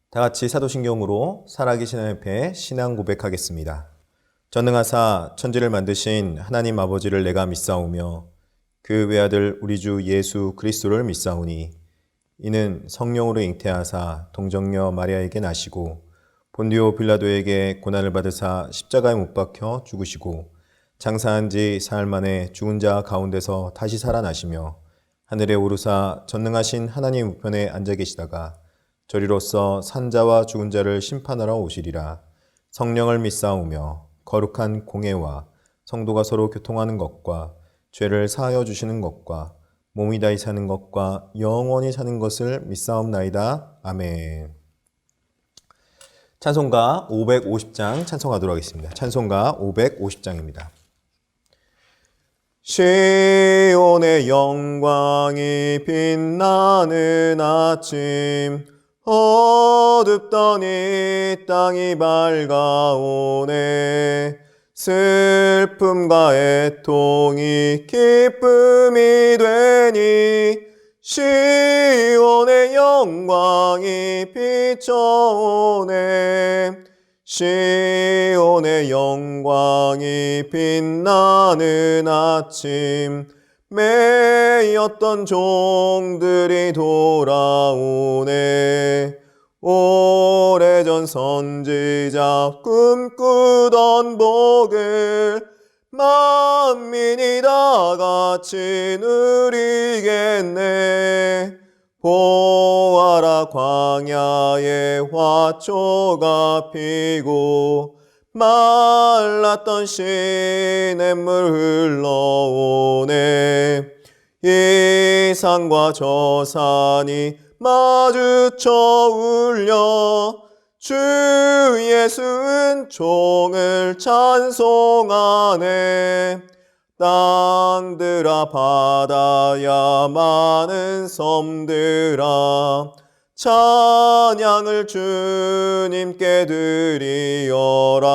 다 같이 사도신경으로 살아계신 하나님 앞에 신앙 고백하겠습니다. 전능하사 천지를 만드신 하나님 아버지를 내가 믿사오며 그 외아들 우리 주 예수 그리스도를 믿사오니 이는 성령으로 잉태하사 동정녀 마리아에게 나시고 본디오 빌라도에게 고난을 받으사 십자가에 못 박혀 죽으시고 장사한 지 사흘 만에 죽은 자 가운데서 다시 살아나시며 하늘에 오르사 전능하신 하나님 우편에 앉아 계시다가 저리로서 산자와 죽은 자를 심판하러 오시리라. 성령을 믿사오며 거룩한 공회와 성도가 서로 교통하는 것과 죄를 사하여 주시는 것과 몸이 다히 사는 것과 영원히 사는 것을 믿사옵나이다. 아멘. 찬송가 550장 찬송하도록 하겠습니다. 찬송가 550장입니다. 시온의 영광이 빛나는 아침 어둡던 이 땅이 밝아오네. 슬픔과 애통이 기쁨이 되니 시온의 영광이 비춰오네. 시온의 영광이 빛나는 아침 매였던 종들이 돌아오네. 오래전 선지자 꿈꾸던 복을 만민이 다 같이 누리겠네. 보아라 광야에 화초가 피고 말랐던 시냇물 흘러오네. 이 산과 저 산이 마주쳐 울려 주 예수 은총을 찬송하네. 땅들아 바다야 많은 섬들아 찬양을 주님께 드리어라.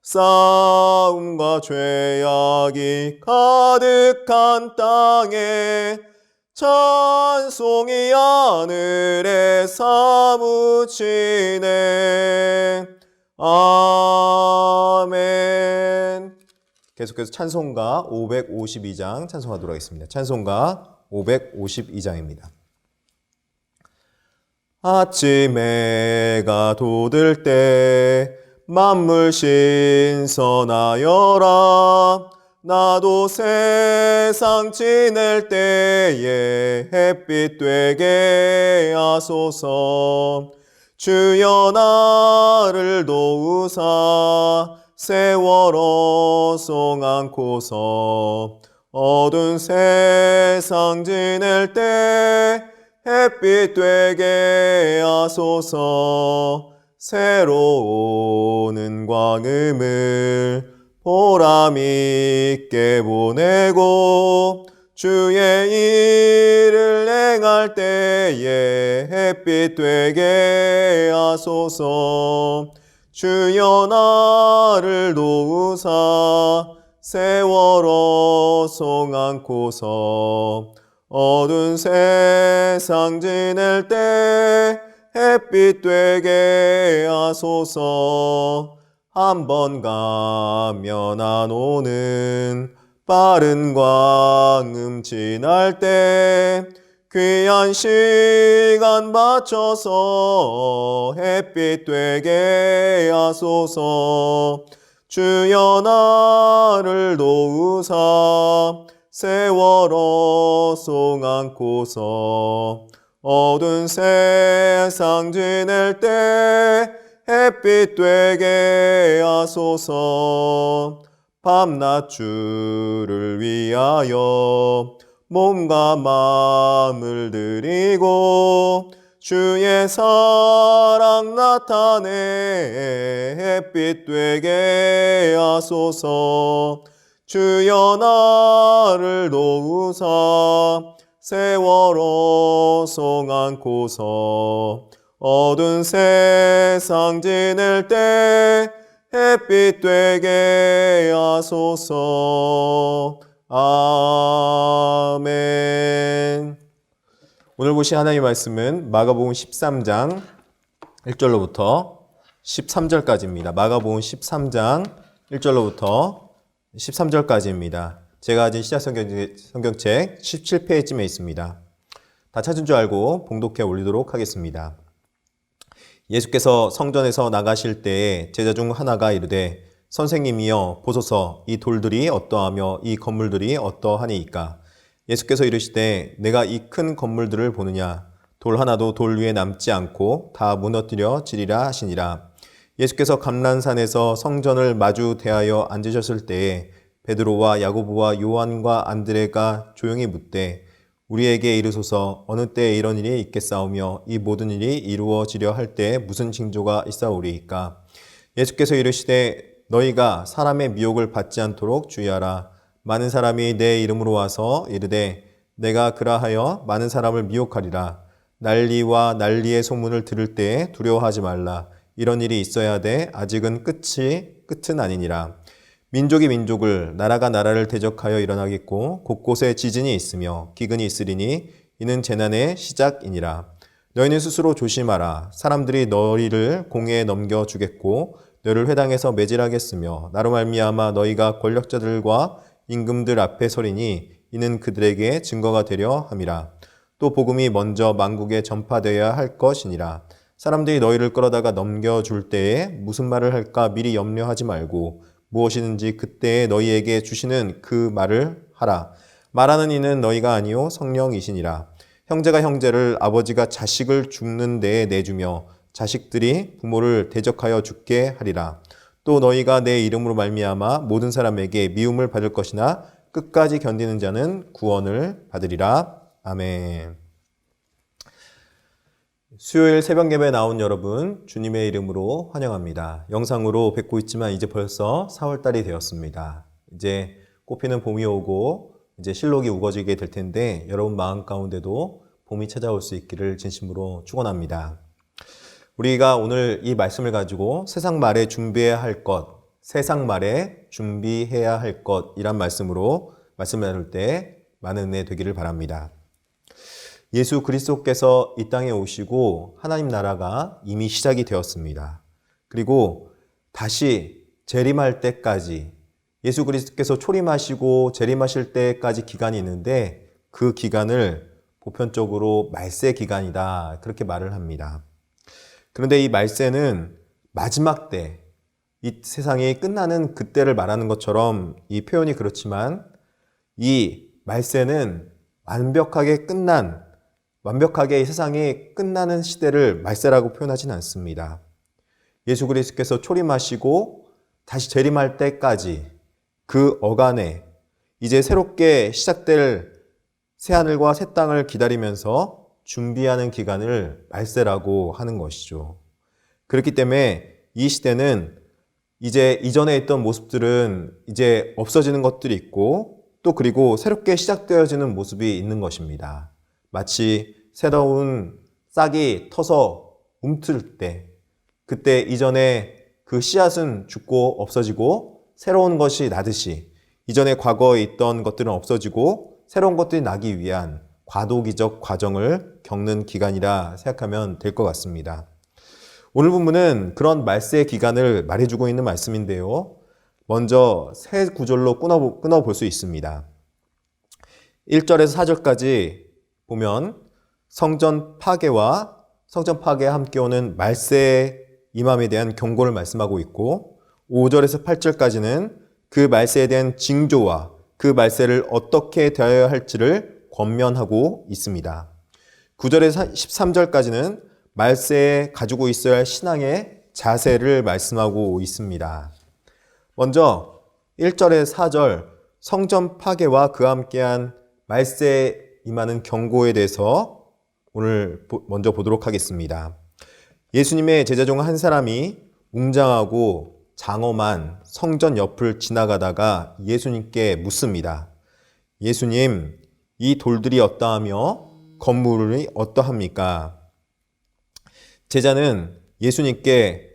싸움과 죄악이 가득한 땅에 찬송이 하늘에 사무치네. 아멘. 계속해서 찬송가 552장 찬송하도록 하겠습니다. 찬송가 552장입니다. 아침 해가 돋을 때 만물 신선하여라. 나도 세상 지낼 때에 햇빛 되게 하소서. 주여 나를 도우사 세월호 송 안고서 어두운 세상 지낼 때 햇빛 되게 하소서. 새로운 광음을 보람있게 보내고 주의 일을 행할 때에 햇빛 되게 하소서. 주여 나를 도우사 세월호 송 안고서 어두운 세상 지낼 때 햇빛 되게 하소서. 한 번 가면 안 오는 빠른 광음 지날 때 귀한 시간 바쳐서 햇빛 되게 하소서. 주여 나를 도우사 세월호 송 안고서 어두운 세상 지낼 때 햇빛 되게 하소서. 밤낮 주를 위하여 몸과 마음을 드리고 주의 사랑 나타내 햇빛 되게 하소서. 주여 나를 도우사 세월호 송 안고서 어두운 세상 지낼 때 햇빛 되게 하소서. 아멘. 오늘 보신 하나님의 말씀은 마가복음 13장 1절로부터 13절까지입니다. 마가복음 13장 1절로부터 13절까지입니다. 제가 가진 시작성경책 17페이지쯤에 있습니다. 다 찾은 줄 알고 봉독해 올리도록 하겠습니다. 예수께서 성전에서 나가실 때에 제자 중 하나가 이르되 선생님이여 보소서 이 돌들이 어떠하며 이 건물들이 어떠하니이까. 예수께서 이르시되 내가 이 큰 건물들을 보느냐. 돌 하나도 돌 위에 남지 않고 다 무너뜨려 지리라 하시니라. 예수께서 감람산에서 성전을 마주 대하여 앉으셨을 때에 베드로와 야고보와 요한과 안드레가 조용히 묻되 우리에게 이르소서 어느 때에 이런 일이 있겠사오며 이 모든 일이 이루어지려 할 때에 무슨 징조가 있사오리이까. 예수께서 이르시되 너희가 사람의 미혹을 받지 않도록 주의하라. 많은 사람이 내 이름으로 와서 이르되 내가 그라하여 많은 사람을 미혹하리라. 난리와 난리의 소문을 들을 때에 두려워하지 말라. 이런 일이 있어야 돼 아직은 끝은 아니니라. 민족이 민족을 나라가 나라를 대적하여 일어나겠고 곳곳에 지진이 있으며 기근이 있으리니 이는 재난의 시작이니라. 너희는 스스로 조심하라. 사람들이 너희를 공회에 넘겨주겠고 너희를 회당에서 매질하겠으며 나로 말미암아 너희가 권력자들과 임금들 앞에 서리니 이는 그들에게 증거가 되려 함이라. 또 복음이 먼저 만국에 전파되어야 할 것이니라. 사람들이 너희를 끌어다가 넘겨줄 때에 무슨 말을 할까 미리 염려하지 말고 무엇이든지 그때에 너희에게 주시는 그 말을 하라. 말하는 이는 너희가 아니요 성령이시니라. 형제가 형제를 아버지가 자식을 죽는 데에 내주며 자식들이 부모를 대적하여 죽게 하리라. 또 너희가 내 이름으로 말미암아 모든 사람에게 미움을 받을 것이나 끝까지 견디는 자는 구원을 받으리라. 아멘. 수요일 새벽 예배에 나온 여러분 주님의 이름으로 환영합니다. 영상으로 뵙고 있지만 이제 벌써 4월달이 되었습니다. 이제 꽃피는 봄이 오고 이제 실록이 우거지게 될 텐데 여러분 마음 가운데도 봄이 찾아올 수 있기를 진심으로 축원합니다. 우리가 오늘 이 말씀을 가지고 세상 말에 준비해야 할 것, 세상 말에 준비해야 할 것이란 말씀으로 말씀을 나눌 때 많은 은혜 되기를 바랍니다. 예수 그리스도께서 이 땅에 오시고 하나님 나라가 이미 시작이 되었습니다. 그리고 다시 재림할 때까지 예수 그리스도께서 초림하시고 재림하실 때까지 기간이 있는데 그 기간을 보편적으로 말세 기간이다 그렇게 말을 합니다. 그런데 이 말세는 마지막 때, 이 세상이 끝나는 그때를 말하는 것처럼 이 표현이 그렇지만 이 말세는 완벽하게 이 세상이 끝나는 시대를 말세라고 표현하지는 않습니다. 예수 그리스도께서 초림하시고 다시 재림할 때까지 그 어간에 이제 새롭게 시작될 새하늘과 새 땅을 기다리면서 준비하는 기간을 말세라고 하는 것이죠. 그렇기 때문에 이 시대는 이제 이전에 있던 모습들은 이제 없어지는 것들이 있고 또 그리고 새롭게 시작되어지는 모습이 있는 것입니다. 마치 새로운 싹이 터서 움틀 때 그때 이전에 그 씨앗은 죽고 없어지고 새로운 것이 나듯이 이전에 과거에 있던 것들은 없어지고 새로운 것들이 나기 위한 과도기적 과정을 겪는 기간이라 생각하면 될 것 같습니다. 오늘 본문은 그런 말세의 기간을 말해주고 있는 말씀인데요. 먼저 세 구절로 끊어볼 수 있습니다. 1절에서 4절까지 보면 성전 파괴와 성전 파괴와 함께 오는 말세의 임함에 대한 경고를 말씀하고 있고 5절에서 8절까지는 그 말세에 대한 징조와 그 말세를 어떻게 대하여야 할지를 권면하고 있습니다. 9절에서 13절까지는 말세에 가지고 있어야 할 신앙의 자세를 말씀하고 있습니다. 먼저 1절에서 4절 성전 파괴와 그와 함께한 말세에 임하는 경고에 대해서 오늘 먼저 보도록 하겠습니다. 예수님의 제자 중 한 사람이 웅장하고 장엄한 성전 옆을 지나가다가 예수님께 묻습니다. 예수님, 이 돌들이 어떠하며 건물이 어떠합니까? 제자는 예수님께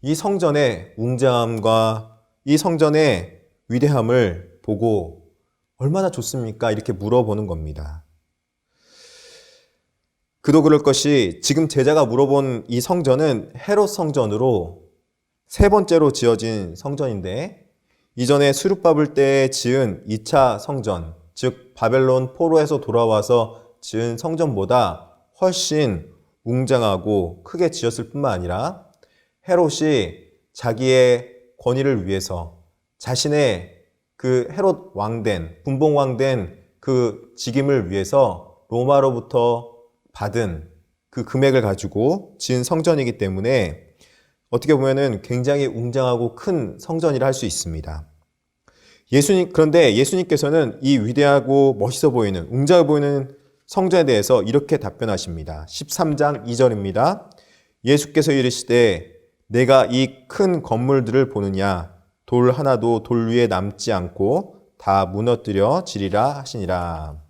이 성전의 웅장함과 이 성전의 위대함을 보고 얼마나 좋습니까? 이렇게 물어보는 겁니다. 그도 그럴 것이 지금 제자가 물어본 이 성전은 헤롯 성전으로 세 번째로 지어진 성전인데 이전에 수르바벨 때 지은 2차 성전, 즉 바벨론 포로에서 돌아와서 지은 성전보다 훨씬 웅장하고 크게 지었을 뿐만 아니라 헤롯이 자기의 권위를 위해서 자신의 그 헤롯 왕된, 분봉 왕된 그 직임을 위해서 로마로부터 받은 그 금액을 가지고 지은 성전이기 때문에 어떻게 보면은 굉장히 웅장하고 큰 성전이라 할 수 있습니다. 그런데 예수님께서는 이 위대하고 멋있어 보이는, 웅장해 보이는 성전에 대해서 이렇게 답변하십니다. 13장 2절입니다. 예수께서 이르시되 내가 이 큰 건물들을 보느냐 돌 하나도 돌 위에 남지 않고 다 무너뜨려지리라 하시니라.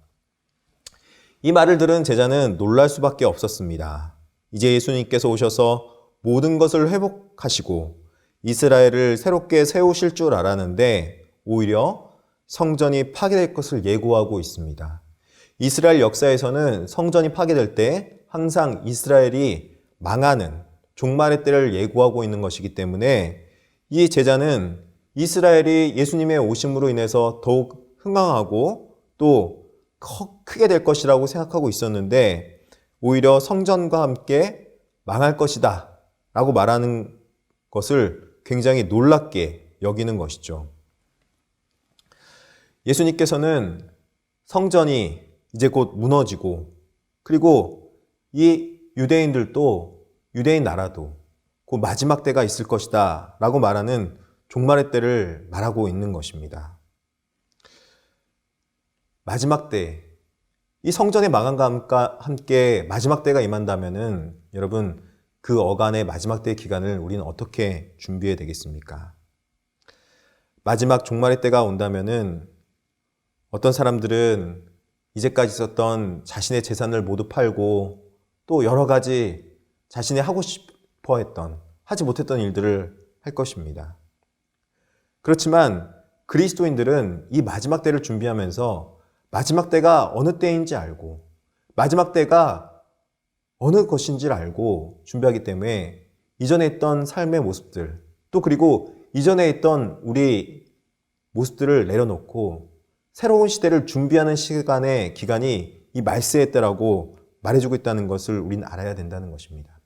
이 말을 들은 제자는 놀랄 수밖에 없었습니다. 이제 예수님께서 오셔서 모든 것을 회복하시고 이스라엘을 새롭게 세우실 줄 알았는데 오히려 성전이 파괴될 것을 예고하고 있습니다. 이스라엘 역사에서는 성전이 파괴될 때 항상 이스라엘이 망하는 종말의 때를 예고하고 있는 것이기 때문에 이 제자는 이스라엘이 예수님의 오심으로 인해서 더욱 흥황하고 또 크게 될 것이라고 생각하고 있었는데 오히려 성전과 함께 망할 것이다 라고 말하는 것을 굉장히 놀랍게 여기는 것이죠. 예수님께서는 성전이 이제 곧 무너지고 그리고 이 유대인들도 유대인 나라도 곧 마지막 때가 있을 것이다 라고 말하는 종말의 때를 말하고 있는 것입니다. 마지막 때, 이 성전의 망함과 함께 마지막 때가 임한다면은 여러분 그 어간의 마지막 때의 기간을 우리는 어떻게 준비해야 되겠습니까? 마지막 종말의 때가 온다면은 어떤 사람들은 이제까지 있었던 자신의 재산을 모두 팔고 또 여러 가지 자신이 하고 싶어 했던, 하지 못했던 일들을 할 것입니다. 그렇지만 그리스도인들은 이 마지막 때를 준비하면서 마지막 때가 어느 때인지 알고 마지막 때가 어느 것인지를 알고 준비하기 때문에 이전에 있던 삶의 모습들 또 그리고 이전에 있던 우리 모습들을 내려놓고 새로운 시대를 준비하는 기간이 이 말세의 때라고 말해주고 있다는 것을 우리는 알아야 된다는 것입니다.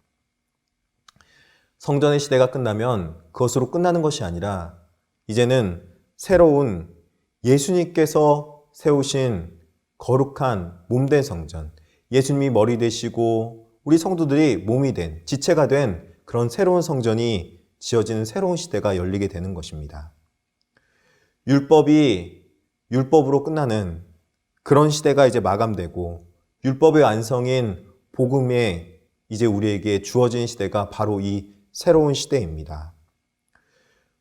성전의 시대가 끝나면 그것으로 끝나는 것이 아니라 이제는 새로운 예수님께서 세우신 거룩한 몸된 성전, 예수님이 머리 되시고 우리 성도들이 몸이 된, 지체가 된 그런 새로운 성전이 지어지는 새로운 시대가 열리게 되는 것입니다. 율법이 율법으로 끝나는 그런 시대가 이제 마감되고 율법의 완성인 복음에 이제 우리에게 주어진 시대가 바로 이 새로운 시대입니다.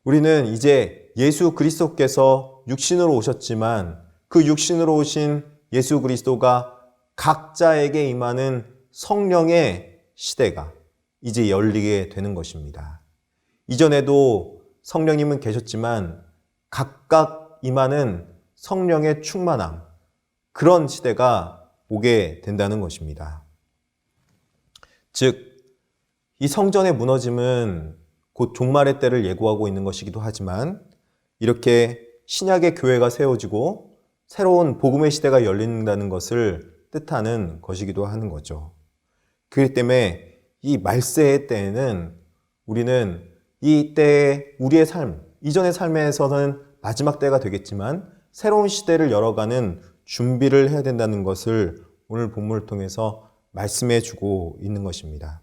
우리는 이제 예수 그리스도께서 육신으로 오셨지만 그 육신으로 오신 예수 그리스도가 각자에게 임하는 성령의 시대가 이제 열리게 되는 것입니다. 이전에도 성령님은 계셨지만 각각 임하는 성령의 충만함, 그런 시대가 오게 된다는 것입니다. 즉, 이 성전의 무너짐은 곧 종말의 때를 예고하고 있는 것이기도 하지만 이렇게 신약의 교회가 세워지고 새로운 복음의 시대가 열린다는 것을 뜻하는 것이기도 하는 거죠. 그렇기 때문에 이 말세의 때에는 우리는 이 때에 우리의 삶, 이전의 삶에서는 마지막 때가 되겠지만 새로운 시대를 열어가는 준비를 해야 된다는 것을 오늘 본문을 통해서 말씀해 주고 있는 것입니다.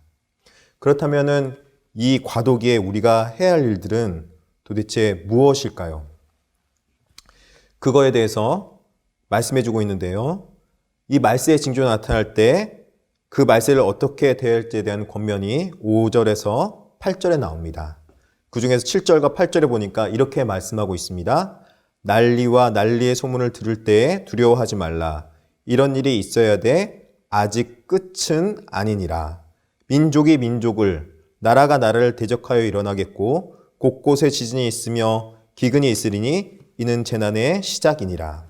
그렇다면은 이 과도기에 우리가 해야 할 일들은 도대체 무엇일까요? 그거에 대해서 말씀해 주고 있는데요. 이 말세의 징조가 나타날 때 그 말세를 어떻게 대할지에 대한 권면이 5절에서 8절에 나옵니다. 그 중에서 7절과 8절에 보니까 이렇게 말씀하고 있습니다. 난리와 난리의 소문을 들을 때에 두려워하지 말라. 이런 일이 있어야 돼. 아직 끝은 아니니라. 민족이 민족을, 나라가 나라를 대적하여 일어나겠고 곳곳에 지진이 있으며 기근이 있으리니 이는 재난의 시작이니라.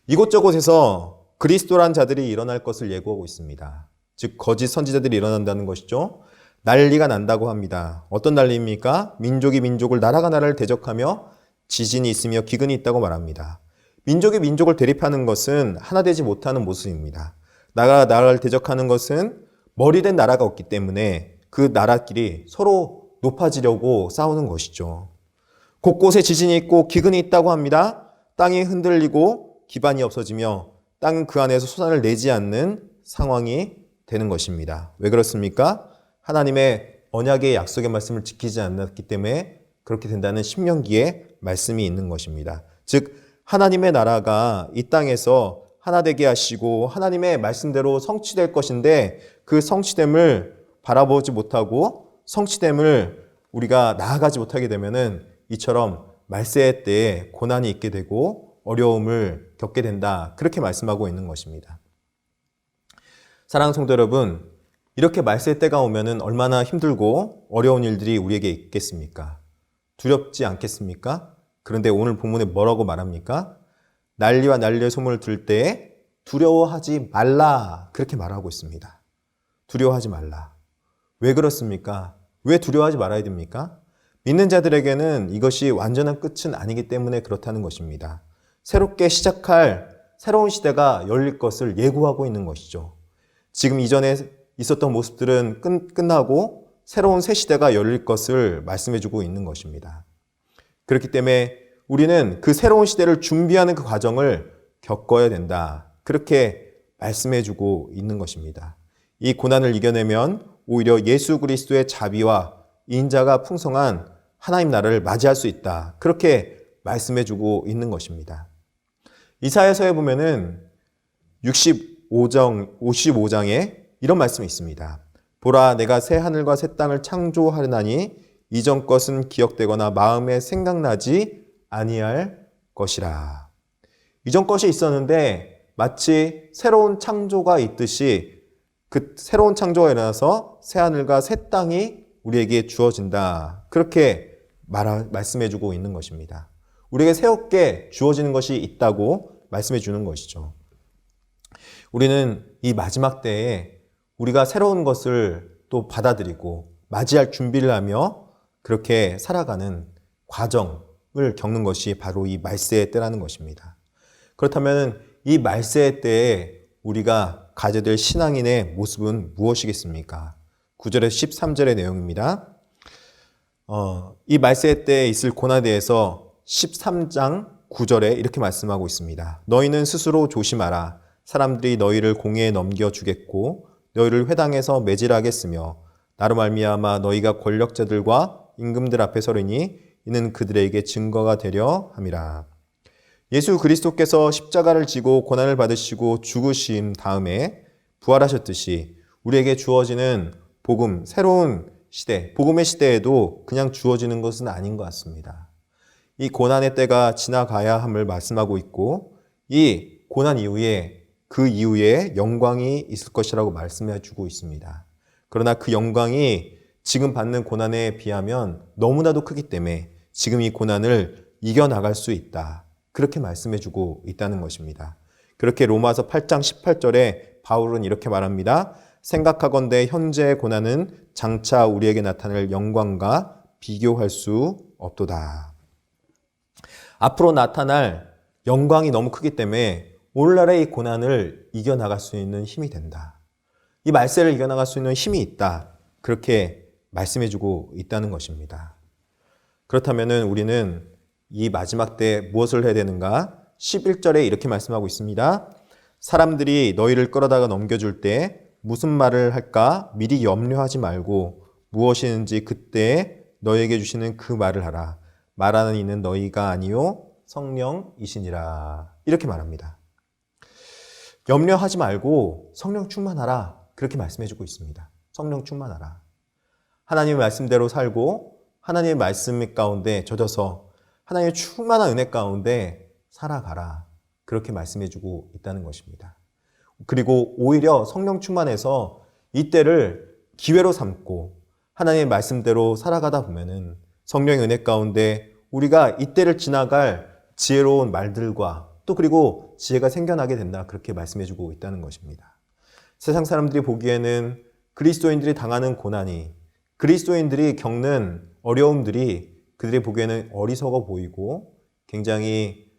이곳저곳에서 그리스도란 자들이 일어날 것을 예고하고 있습니다. 즉 거짓 선지자들이 일어난다는 것이죠. 난리가 난다고 합니다. 어떤 난리입니까? 민족이 민족을, 나라가 나라를 대적하며 지진이 있으며 기근이 있다고 말합니다. 민족이 민족을 대립하는 것은 하나 되지 못하는 모습입니다. 나라가 나라를 대적하는 것은 머리된 나라가 없기 때문에 그 나라끼리 서로 높아지려고 싸우는 것이죠. 곳곳에 지진이 있고 기근이 있다고 합니다. 땅이 흔들리고 기반이 없어지며 땅은 그 안에서 솟아날 내지 않는 상황이 되는 것입니다. 왜 그렇습니까? 하나님의 언약의 약속의 말씀을 지키지 않았기 때문에 그렇게 된다는 신명기의 말씀이 있는 것입니다. 즉 하나님의 나라가 이 땅에서 하나 되게 하시고 하나님의 말씀대로 성취될 것인데 그 성취됨을 바라보지 못하고 성취됨을 우리가 나아가지 못하게 되면은 이처럼 말세 때에 고난이 있게 되고 어려움을 겪게 된다. 그렇게 말씀하고 있는 것입니다. 사랑하는 성도 여러분, 이렇게 말세 때가 오면은 얼마나 힘들고 어려운 일들이 우리에게 있겠습니까? 두렵지 않겠습니까? 그런데 오늘 본문에 뭐라고 말합니까? 난리와 난리의 소문을 들을 때에 두려워하지 말라. 그렇게 말하고 있습니다. 두려워하지 말라. 왜 그렇습니까? 왜 두려워하지 말아야 됩니까? 믿는 자들에게는 이것이 완전한 끝은 아니기 때문에 그렇다는 것입니다. 새롭게 시작할 새로운 시대가 열릴 것을 예고하고 있는 것이죠. 지금 이전에 있었던 모습들은 끝나고 새로운 새 시대가 열릴 것을 말씀해주고 있는 것입니다. 그렇기 때문에 우리는 그 새로운 시대를 준비하는 그 과정을 겪어야 된다. 그렇게 말씀해주고 있는 것입니다. 이 고난을 이겨내면 오히려 예수 그리스도의 자비와 인자가 풍성한 하나님 나라를 맞이할 수 있다. 그렇게 말씀해주고 있는 것입니다. 이사야서에 보면은 55장에 이런 말씀이 있습니다. 보라, 내가 새 하늘과 새 땅을 창조하려나니 이전 것은 기억되거나 마음에 생각나지 아니할 것이라. 이전 것이 있었는데 마치 새로운 창조가 있듯이 그 새로운 창조가 일어나서 새 하늘과 새 땅이 우리에게 주어진다. 그렇게 말씀해주고 있는 것입니다. 우리에게 새롭게 주어지는 것이 있다고 말씀해 주는 것이죠. 우리는 이 마지막 때에 우리가 새로운 것을 또 받아들이고 맞이할 준비를 하며 그렇게 살아가는 과정을 겪는 것이 바로 이 말세의 때라는 것입니다. 그렇다면 이 말세의 때에 우리가 가져야 될 신앙인의 모습은 무엇이겠습니까? 9절에서 13절의 내용입니다. 이 말세 때에 있을 고난에 대해서 13장 9절에 이렇게 말씀하고 있습니다. 너희는 스스로 조심하라. 사람들이 너희를 공회에 넘겨주겠고 너희를 회당에서 매질하겠으며 나로 말미암아 너희가 권력자들과 임금들 앞에 서리니 이는 그들에게 증거가 되려 함이라. 예수 그리스도께서 십자가를 지고 고난을 받으시고 죽으신 다음에 부활하셨듯이 우리에게 주어지는 복음, 새로운 시대, 복음의 시대에도 그냥 주어지는 것은 아닌 것 같습니다. 이 고난의 때가 지나가야 함을 말씀하고 있고 이 고난 이후에 그 이후에 영광이 있을 것이라고 말씀해 주고 있습니다. 그러나 그 영광이 지금 받는 고난에 비하면 너무나도 크기 때문에 지금 이 고난을 이겨나갈 수 있다. 그렇게 말씀해 주고 있다는 것입니다. 그렇게 로마서 8장 18절에 바울은 이렇게 말합니다. 생각하건대 현재의 고난은 장차 우리에게 나타날 영광과 비교할 수 없도다. 앞으로 나타날 영광이 너무 크기 때문에 오늘날의 이 고난을 이겨나갈 수 있는 힘이 된다. 이 말세를 이겨나갈 수 있는 힘이 있다. 그렇게 말씀해주고 있다는 것입니다. 그렇다면 우리는 이 마지막 때 무엇을 해야 되는가? 11절에 이렇게 말씀하고 있습니다. 사람들이 너희를 끌어다가 넘겨줄 때 무슨 말을 할까 미리 염려하지 말고 무엇이든지 그때 너희에게 주시는 그 말을 하라. 말하는 이는 너희가 아니요 성령이시니라. 이렇게 말합니다. 염려하지 말고 성령 충만하라. 그렇게 말씀해주고 있습니다. 성령 충만하라. 하나님의 말씀대로 살고 하나님의 말씀 가운데 젖어서 하나님의 충만한 은혜 가운데 살아가라. 그렇게 말씀해주고 있다는 것입니다. 그리고 오히려 성령 충만해서 이때를 기회로 삼고 하나님의 말씀대로 살아가다 보면은 성령의 은혜 가운데 우리가 이때를 지나갈 지혜로운 말들과 또 그리고 지혜가 생겨나게 된다. 그렇게 말씀해주고 있다는 것입니다. 세상 사람들이 보기에는 그리스도인들이 당하는 고난이, 그리스도인들이 겪는 어려움들이 그들이 보기에는 어리석어 보이고 굉장히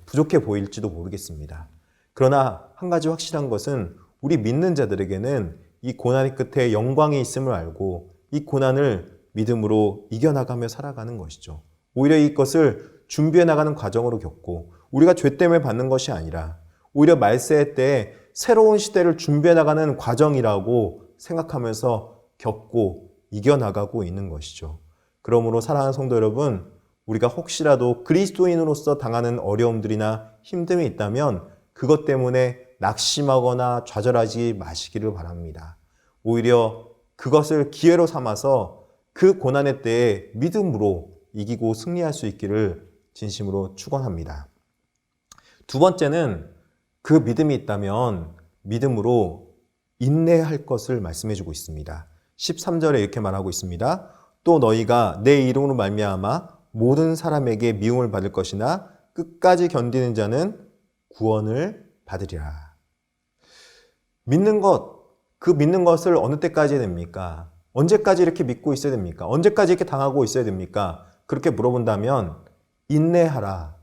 부족해 보일지도 모르겠습니다. 그러나 한 가지 확실한 것은 우리 믿는 자들에게는 이 고난의 끝에 영광이 있음을 알고 이 고난을 믿음으로 이겨나가며 살아가는 것이죠. 오히려 이것을 준비해 나가는 과정으로 겪고 우리가 죄 때문에 받는 것이 아니라 오히려 말세 때 새로운 시대를 준비해 나가는 과정이라고 생각하면서 겪고 이겨나가고 있는 것이죠. 그러므로 사랑하는 성도 여러분, 우리가 혹시라도 그리스도인으로서 당하는 어려움들이나 힘듦이 있다면 그것 때문에 낙심하거나 좌절하지 마시기를 바랍니다. 오히려 그것을 기회로 삼아서 그 고난의 때에 믿음으로 이기고 승리할 수 있기를 진심으로 축원합니다. 두 번째는 그 믿음이 있다면 믿음으로 인내할 것을 말씀해 주고 있습니다. 13절에 이렇게 말하고 있습니다. 또 너희가 내 이름으로 말미암아 모든 사람에게 미움을 받을 것이나 끝까지 견디는 자는 구원을 받으리라. 믿는 것, 그 믿는 것을 어느 때까지 해야 됩니까? 언제까지 이렇게 믿고 있어야 됩니까? 언제까지 이렇게 당하고 있어야 됩니까? 그렇게 물어본다면 인내하라.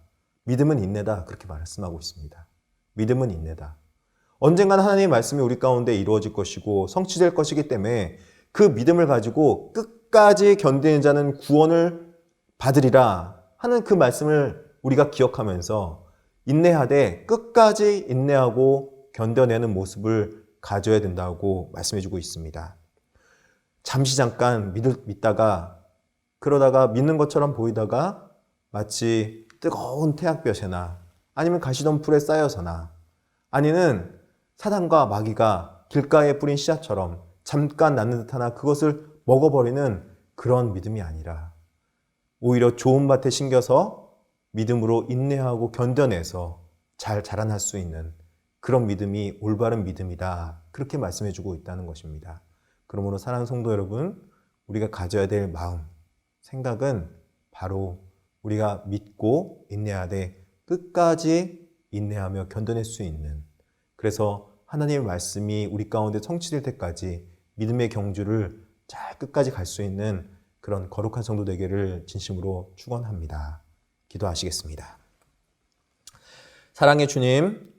믿음은 인내다. 그렇게 말씀하고 있습니다. 믿음은 인내다. 언젠가는 하나님의 말씀이 우리 가운데 이루어질 것이고 성취될 것이기 때문에 그 믿음을 가지고 끝까지 견디는 자는 구원을 받으리라 하는 그 말씀을 우리가 기억하면서 인내하되 끝까지 인내하고 견뎌내는 모습을 가져야 된다고 말씀해주고 있습니다. 잠시 잠깐 믿다가 그러다가 믿는 것처럼 보이다가 마치 뜨거운 태양볕에나 아니면 가시덤불에 쌓여서나 아니는 사단과 마귀가 길가에 뿌린 씨앗처럼 잠깐 낳는 듯하나 그것을 먹어버리는 그런 믿음이 아니라 오히려 좋은 밭에 심겨서 믿음으로 인내하고 견뎌내서 잘 자라날 수 있는 그런 믿음이 올바른 믿음이다. 그렇게 말씀해주고 있다는 것입니다. 그러므로 사랑하는 성도 여러분, 우리가 가져야 될 마음, 생각은 바로 우리가 믿고 인내하되 끝까지 인내하며 견뎌낼 수 있는, 그래서 하나님의 말씀이 우리 가운데 성취될 때까지 믿음의 경주를 잘 끝까지 갈 수 있는 그런 거룩한 성도 되기를 진심으로 축원합니다. 기도하시겠습니다. 사랑의 주님,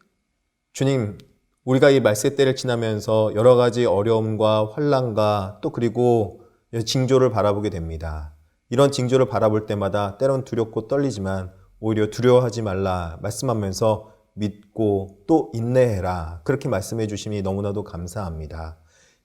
우리가 이 말세 때를 지나면서 여러 가지 어려움과 환난과 또 그리고 징조를 바라보게 됩니다. 이런 징조를 바라볼 때마다 때론 두렵고 떨리지만 오히려 두려워하지 말라 말씀하면서 믿고 또 인내해라 그렇게 말씀해 주심이 너무나도 감사합니다.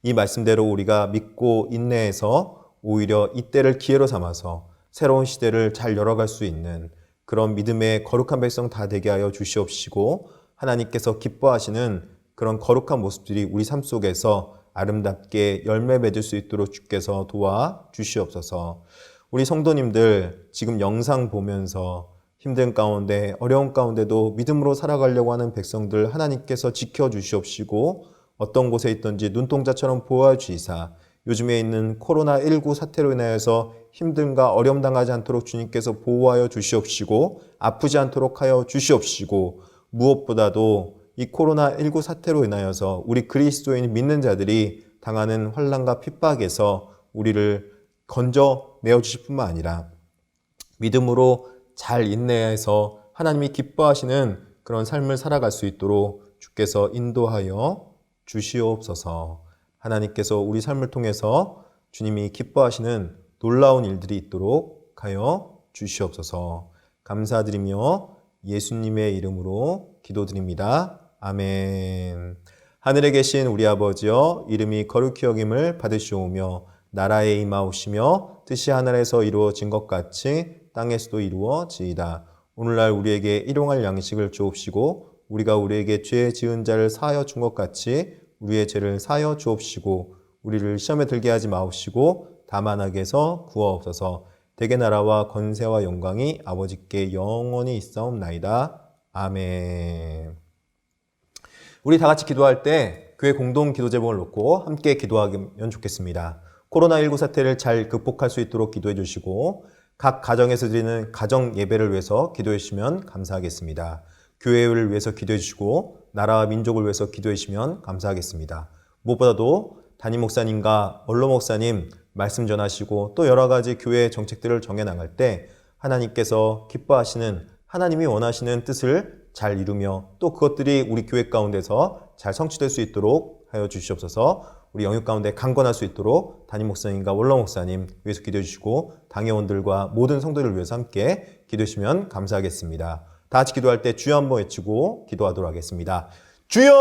이 말씀대로 우리가 믿고 인내해서 오히려 이때를 기회로 삼아서 새로운 시대를 잘 열어갈 수 있는 그런 믿음의 거룩한 백성 다 되게 하여 주시옵시고 하나님께서 기뻐하시는 그런 거룩한 모습들이 우리 삶 속에서 아름답게 열매 맺을 수 있도록 주께서 도와 주시옵소서. 우리 성도님들 지금 영상 보면서 힘든 가운데 어려운 가운데도 믿음으로 살아가려고 하는 백성들 하나님께서 지켜주시옵시고 어떤 곳에 있든지 눈동자처럼 보아주시사 요즘에 있는 코로나19 사태로 인하여서 힘듦과 어려움 당하지 않도록 주님께서 보호하여 주시옵시고 아프지 않도록 하여 주시옵시고 무엇보다도 이 코로나19 사태로 인하여서 우리 그리스도인 믿는 자들이 당하는 환난과 핍박에서 우리를 건져내어 주실 뿐만 아니라 믿음으로 잘 인내해서 하나님이 기뻐하시는 그런 삶을 살아갈 수 있도록 주께서 인도하여 주시옵소서. 하나님께서 우리 삶을 통해서 주님이 기뻐하시는 놀라운 일들이 있도록 하여 주시옵소서. 감사드리며 예수님의 이름으로 기도드립니다. 아멘. 하늘에 계신 우리 아버지여, 이름이 거룩히 여김을 받으시오며 나라에 임하오시며 뜻이 하늘에서 이루어진 것 같이 땅에서도 이루어지이다. 오늘날 우리에게 일용할 양식을 주옵시고 우리가 우리에게 죄 지은 자를 사하여 준 것 같이 우리의 죄를 사하여 주옵시고 우리를 시험에 들게 하지 마옵시고 다만 악에서 구하옵소서. 대개 나라와 권세와 영광이 아버지께 영원히 있사옵나이다. 아멘. 우리 다 같이 기도할 때 교회 공동 기도 제목을 놓고 함께 기도하면 좋겠습니다. 코로나19 사태를 잘 극복할 수 있도록 기도해 주시고 각 가정에서 드리는 가정 예배를 위해서 기도해 주시면 감사하겠습니다. 교회를 위해서 기도해 주시고 나라와 민족을 위해서 기도해 주시면 감사하겠습니다. 무엇보다도 담임 목사님과 원로 목사님 말씀 전하시고 또 여러 가지 교회 정책들을 정해 나갈 때 하나님께서 기뻐하시는 하나님이 원하시는 뜻을 잘 이루며 또 그것들이 우리 교회 가운데서 잘 성취될 수 있도록 하여 주시옵소서. 우리 영육 가운데 강건할 수 있도록 담임 목사님과 원로 목사님 위해서 기도해 주시고 당회원들과 모든 성도를 위해서 함께 기도해 주시면 감사하겠습니다. 다 같이 기도할 때 주여 한번 외치고 기도하도록 하겠습니다. 주여!